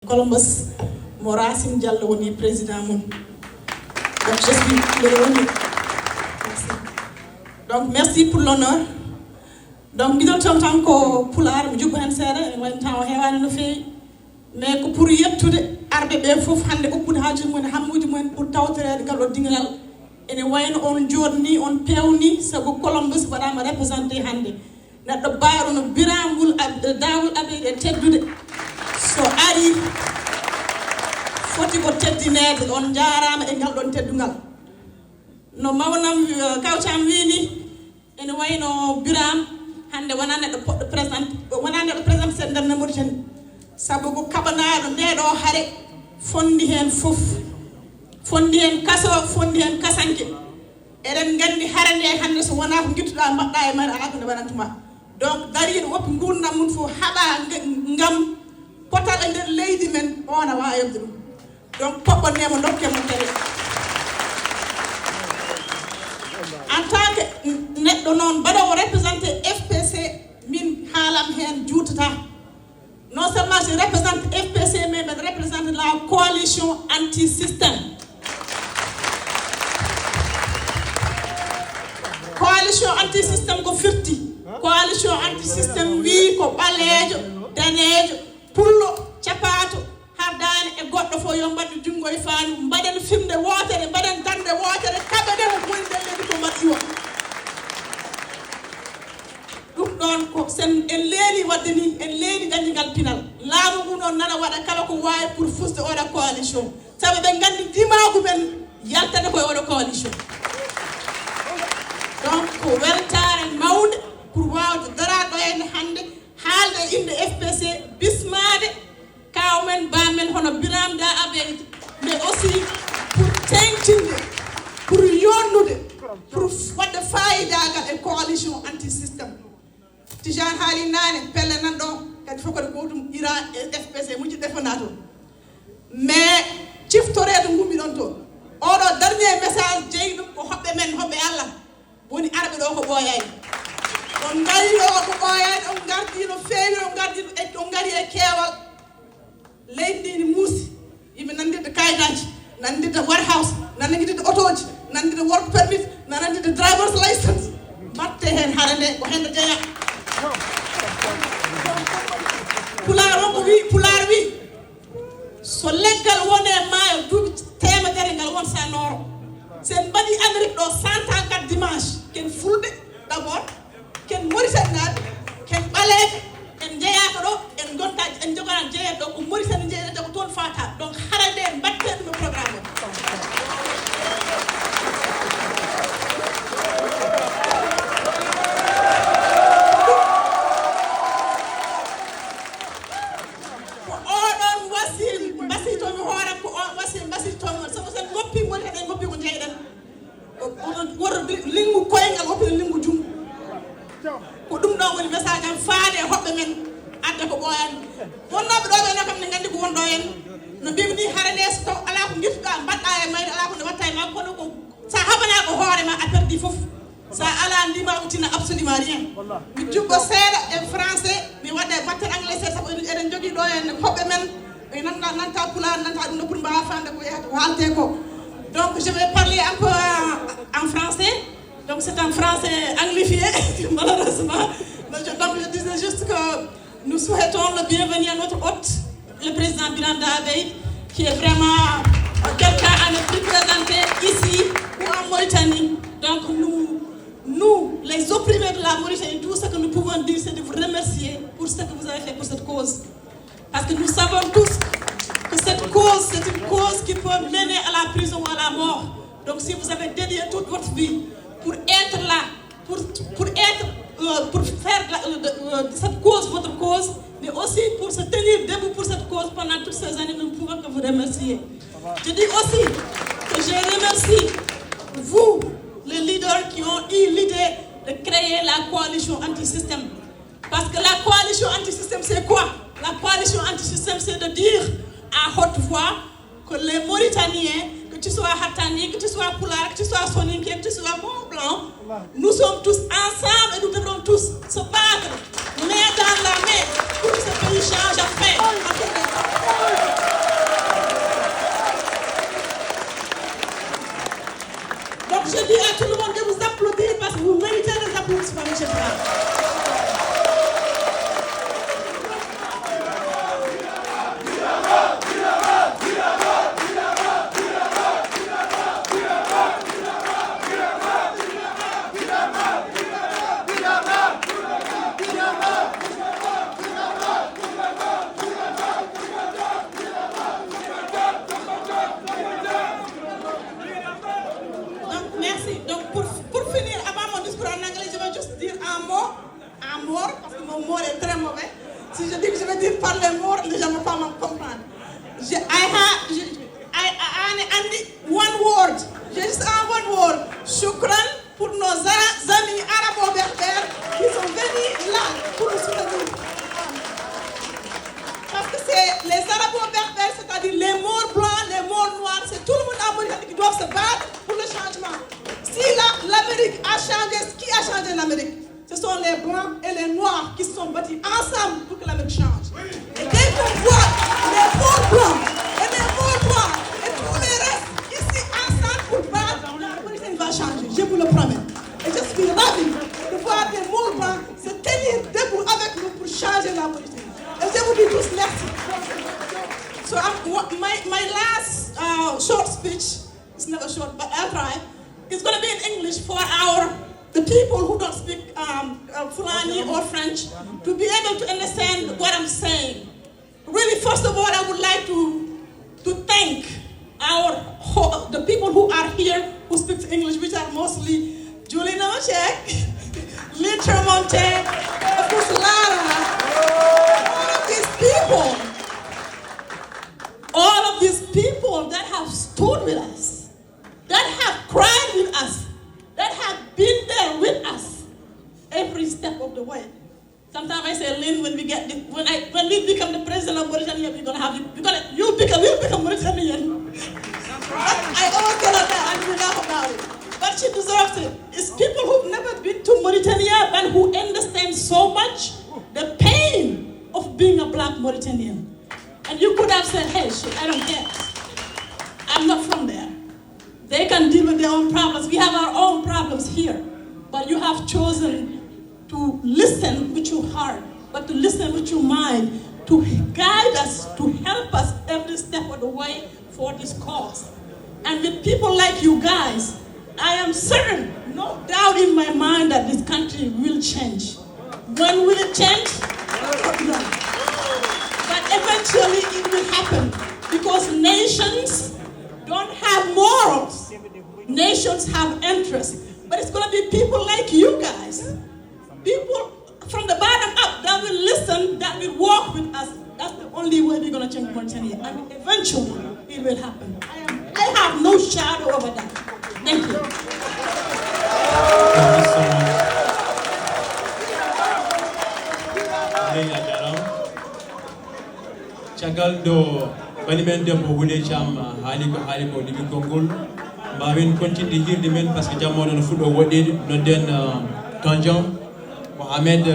Columbus, mo Racine Diallo woni président mon. Donc je suis heureux. Merci. Donc merci pour l'honneur. Donc bidon tan ko pular mi jubbo hen seeda en wayno tan o heewani no feewi mais ko pour yettude arbe be fof hande ubbude haaji mun hammuji mun pour tawtorede gal o dingal ene wayno on jodni on pewni sabu Columbus wadama représenter hande neddo bayro no birangul dawul abede teddude so ari foti ko teddinede on jaarama e gal don teddungal no mawnam kawtam wini ene wayno biram hande wona neddo poddo président sen der Mauritanie sabu ko kabanaado ndedo hare fondi hen fof fondi hen kaso fondi hen kasanke eden gandi hare nde hande so wona ko gittuda mbadda e mari ala ko wanantuma donc dariido woppi gurdam mun fo haba ngam potal e nder leydi men ona wa yobde dum donc pobbo nemo dokke mo tele en tant que neddo non bado o représenter FPC min halam hen juutata non seulement je représente FPC mais je représente la coalition anti-système. Coalition anti-système ko firti. Coalition anti-système wi ko balejo, danejo, pullo, ciapato, hardani e goddo fo yo mbaddu jungo e faanu mbaden fimde wotere mbaden dande wotere kabede ko wonde ko mbaddi ɗum ɗon ko sen en leeli wadde ni en leeli dañigal pinal laamu ngu noon nana waɗa kala ko waawi pour fusde oɗo coalition sabu ɓe nganndi dimaagu men yaltade koye oɗo coalition donc ko weltare mawde pour waawde daraɗo henne hannde haalde e inde FPC bismade kawmen bamen hono Biram Da Abeid mais aussi pour teŋtinde pour yonnude pour waɗde fayidagal e coalition anti systéme Tijan haali nane pelle nan ɗo kadi fof kadi gotum ira e FPC muji defana toon mais ciftorede gummi ɗon toon oɗo dernier message jeeyi ɗum ko hoɓɓe men hoɓɓe Allah woni arɓe ɗo ko ɓooyani on ngari ɗo ko ɓooyani on gardi no feewi on ngari e keewal leydi ndi muusi yimɓe nandirde kayitaji nandirde warehouse nandirde otoji nandirde work permit nandirde drivers license batte hen haɗa nde ko hende jeeya Pular wi so leggal wone maayo duuɓi temedere ngal won sa nooro sen mbaɗi Amérique ɗo 104 dimanche ken fulɓe d' abord ken Mauritanie ken ɓaleɓe en jeeyaka ɗo en gonta en jogoɗan jeeyat ɗo ko Mauritanie jeeyata ko toon fata donc hara nde mbatte ɗum e programme lingu koyngal woppina lingu jungo ko ɗum ɗo woni message am faade e hoɓɓe men adda ko ɓooyani wonnoɓe ɗo ɓe kam ne gandi ko wonɗo en no mbimi ni hara nde so taw ala ko guittuɗa mbaɗɗa e mayde ala ko nde watta e ma kono ko sa haɓana ko hoorema a perdi foof sa ala ndima utina absolument rien mi jubbo seeɗa e français mi waɗa e batte anglais seeɗa sabu eɗen jogui ɗo en hoɓɓe men ɓe nanta pular nanta ɗum no pour mbawa fande ko yahata ko haalte ko donc je vais parler un peu en français. Donc c'est en français anglifié, malheureusement. Donc je disais juste que nous souhaitons le bienvenue à notre hôte, le président Biram Da Abeid, qui est vraiment quelqu'un à nous représenter ici ou en Mauritanie. Donc nous, les opprimés de la Mauritanie, tout ce que nous pouvons dire, c'est de vous remercier pour ce que vous avez fait pour cette cause. Parce que nous savons tous que cette cause, c'est une cause qui peut mener à la prison ou à la mort. Donc si vous avez dédié toute votre vie pour être là, pour faire de cette cause votre cause, mais aussi pour se tenir debout pour cette cause pendant toutes ces années, nous ne pouvons que vous remercier. Je dis aussi que je remercie vous, les leaders qui ont eu l'idée de créer la coalition anti-système. Parce que la coalition anti-système, c'est quoi? La coalition anti-système, c'est de dire à haute voix que les Mauritaniens, que tu sois Hattani, que tu sois Pulaar, que tu sois Soninké, que tu sois Mont-Blanc, nous sommes tous ensemble et nous devrons tous se battre main dans la main pour que ce pays change après. one word, juste en one word, shukran pour nos amis arabo-berbères qui sont venus là pour nous soutenir. Parce que c'est les arabo-berbères, c'est-à-dire les morts blancs, les morts noirs, c'est tout le monde en Mauritanie qui doivent se battre pour le changement. Si l'Amérique a changé, qui a changé l'Amérique? Ce sont les blancs et les noirs qui se sont battus ensemble pour que l'Amérique change. Et dès qu'on voit les morts blancs et les morts noirs et tous les restes ici ensemble pour battre, la Mauritanie va changer, je vous le promets. Et je suis ravie de voir des morts blancs se tenir debout avec nous pour changer la Mauritanie. Et je vous dis tous merci. So my last short speech, it's never short, but I'll try. It's going to be in English for the people who don't speak Fulani or French to be able to understand what I'm saying. Really, first of all, I would like to thank the people who are here who speak English, which are mostly Julie Nochek, Lee Tremonte, of course Lara, all of these people that have stood with us, that have cried with us, that have been there with us every step of the way. Sometimes I say, Lynn, when we become the president of Mauritania, you'll become Mauritanian. I always tell her that and we laugh about it. But she deserves it. It's people who've never been to Mauritania but who understand so much the pain of being a black Mauritanian. And you could have said, hey, shit, I don't care. I'm not from there. They can deal with their own problems. We have our own problems here. But you have chosen to listen with your heart, but to listen with your mind, to guide us, to help us every step of the way for this cause. And with people like you guys, I am certain, no doubt in my mind that this country will change. When will it change? No. But eventually it will happen because nations don't have morals. Nations have interests. But it's going to be people like you guys, people from the bottom up that will listen, that will walk with us. That's the only way we're going to change Mauritania. And eventually it will happen. I have no shadow over that. Thank you. Thank you so much. Chagal do banimen dembo wule cham haali ko libi gongol mbawin continue hirde men parce que jamono no fudo wodede no den tonjon Mohamed